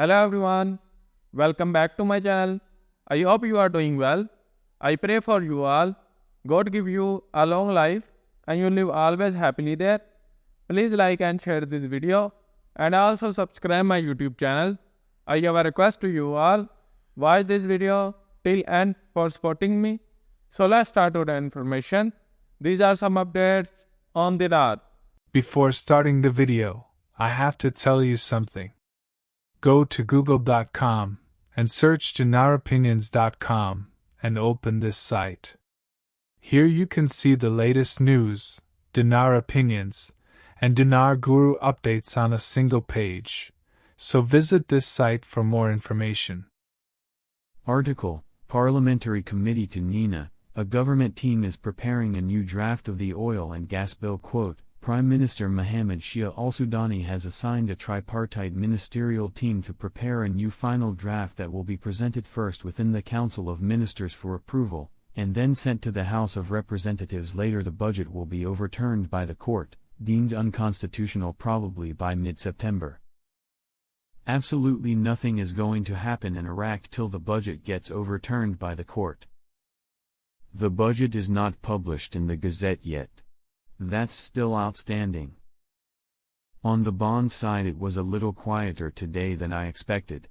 Hello everyone, welcome back to my channel. I hope you are doing well. I pray for you all. God give you a long life and you live always happily there. Please like and share this video and also subscribe my YouTube channel. I have a request to you all. Watch this video till end for supporting me. So let's start with the information. These are some updates on Dinar. Before starting the video, I have to tell you something. Go to google.com and search dinaropinions.com and open this site. Here you can see the latest news, Dinar opinions, and Dinar Guru updates on a single page. So visit this site for more information. Article: Parliamentary Committee to Nina, a government team is preparing a new draft of the oil and gas bill. Quote, Prime Minister Mohammed Shia al-Sudani has assigned a tripartite ministerial team to prepare a new final draft that will be presented first within the Council of Ministers for approval, and then sent to the House of Representatives later. The budget will be overturned by the court, deemed unconstitutional probably by mid-September. Absolutely nothing is going to happen in Iraq till the budget gets overturned by the court. The budget is not published in the Gazette yet. That's still outstanding. On the bond side, it was a little quieter today than I expected.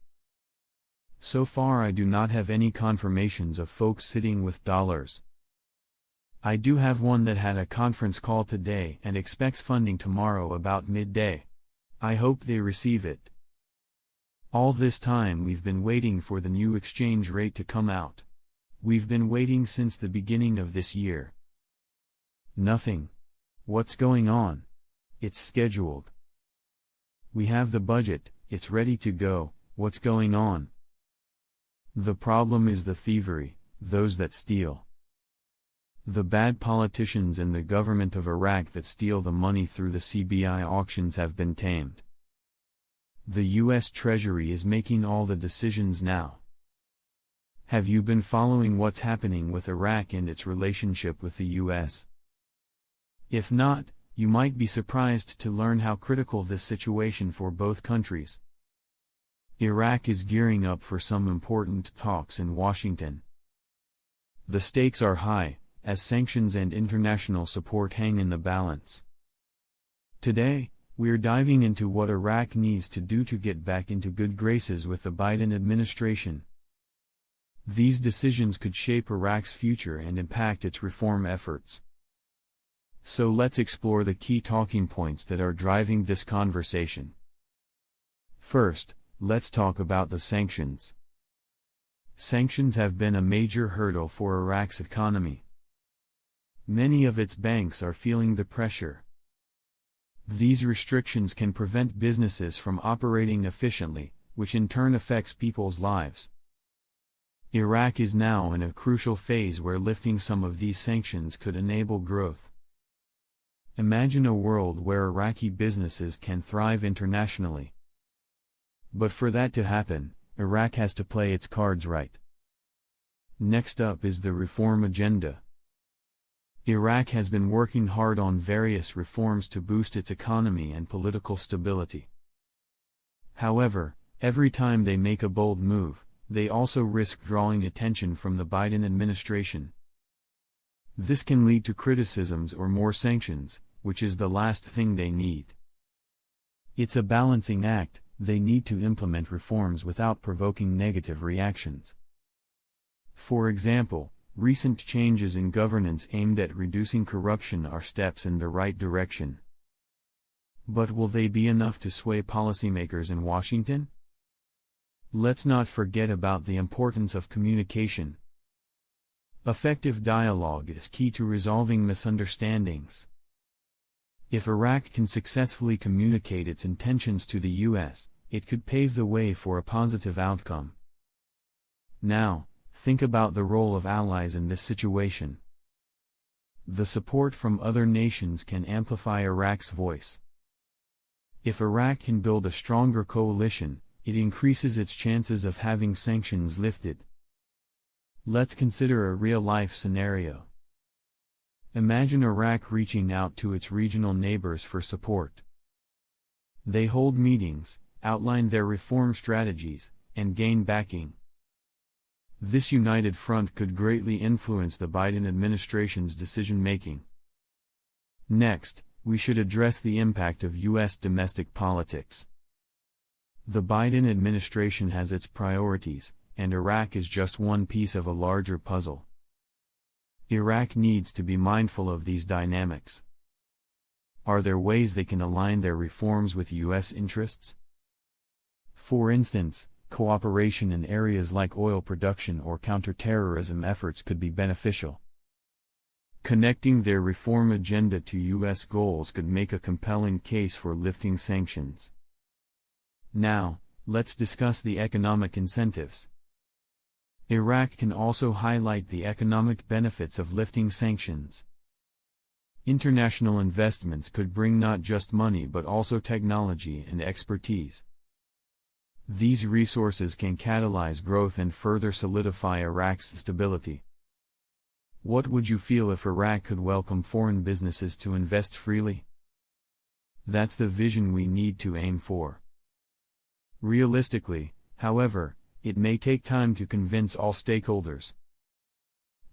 So far I do not have any confirmations of folks sitting with dollars. I do have one that had a conference call today and expects funding tomorrow about midday. I hope they receive it. All this time we've been waiting for the new exchange rate to come out. We've been waiting since the beginning of this year. Nothing. What's going on? It's scheduled. We have the budget, it's ready to go. What's going on? The problem is the thievery, those that steal. The bad politicians in the government of Iraq that steal the money through the CBI auctions have been tamed. The U.S. Treasury is making all the decisions now. Have you been following what's happening with Iraq and its relationship with the U.S.? If not, you might be surprised to learn how critical this situation for both countries. Iraq is gearing up for some important talks in Washington. The stakes are high, as sanctions and international support hang in the balance. Today, we're diving into what Iraq needs to do to get back into good graces with the Biden administration. These decisions could shape Iraq's future and impact its reform efforts. So let's explore the key talking points that are driving this conversation. First, let's talk about the sanctions. Sanctions have been a major hurdle for Iraq's economy. Many of its banks are feeling the pressure. These restrictions can prevent businesses from operating efficiently, which in turn affects people's lives. Iraq is now in a crucial phase where lifting some of these sanctions could enable growth. Imagine a world where Iraqi businesses can thrive internationally. But for that to happen, Iraq has to play its cards right. Next up is the reform agenda. Iraq has been working hard on various reforms to boost its economy and political stability. However, every time they make a bold move, they also risk drawing attention from the Biden administration. This can lead to criticisms or more sanctions, which is the last thing they need. It's a balancing act. They need to implement reforms without provoking negative reactions. For example, recent changes in governance aimed at reducing corruption are steps in the right direction. But will they be enough to sway policymakers in Washington? Let's not forget about the importance of communication. Effective dialogue is key to resolving misunderstandings. If Iraq can successfully communicate its intentions to the U.S., it could pave the way for a positive outcome. Now, think about the role of allies in this situation. The support from other nations can amplify Iraq's voice. If Iraq can build a stronger coalition, it increases its chances of having sanctions lifted. Let's consider a real-life scenario. Imagine Iraq reaching out to its regional neighbors for support. They hold meetings, outline their reform strategies, and gain backing. This united front could greatly influence the Biden administration's decision-making. Next, we should address the impact of U.S. domestic politics. The Biden administration has its priorities, and Iraq is just one piece of a larger puzzle. Iraq needs to be mindful of these dynamics. Are there ways they can align their reforms with U.S. interests? For instance, cooperation in areas like oil production or counterterrorism efforts could be beneficial. Connecting their reform agenda to U.S. goals could make a compelling case for lifting sanctions. Now, let's discuss the economic incentives. Iraq can also highlight the economic benefits of lifting sanctions. International investments could bring not just money but also technology and expertise. These resources can catalyze growth and further solidify Iraq's stability. What would you feel if Iraq could welcome foreign businesses to invest freely? That's the vision we need to aim for. Realistically, however, it may take time to convince all stakeholders.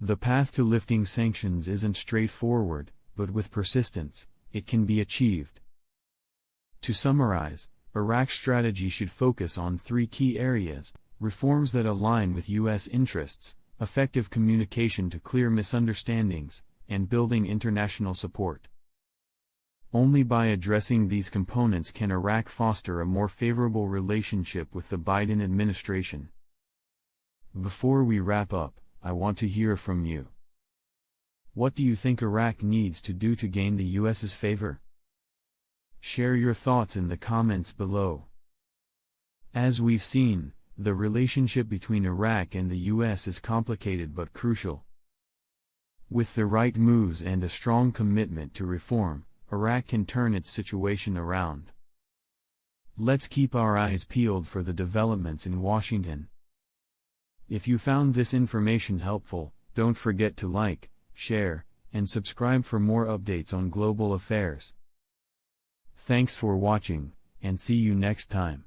The path to lifting sanctions isn't straightforward, but with persistence, it can be achieved. To summarize, Iraq's strategy should focus on three key areas: reforms that align with U.S. interests, effective communication to clear misunderstandings, and building international support. Only by addressing these components can Iraq foster a more favorable relationship with the Biden administration. Before we wrap up, I want to hear from you. What do you think Iraq needs to do to gain the U.S.'s favor? Share your thoughts in the comments below. As we've seen, the relationship between Iraq and the U.S. is complicated but crucial. With the right moves and a strong commitment to reform, Iraq can turn its situation around. Let's keep our eyes peeled for the developments in Washington. If you found this information helpful, don't forget to like, share, and subscribe for more updates on global affairs. Thanks for watching, and see you next time.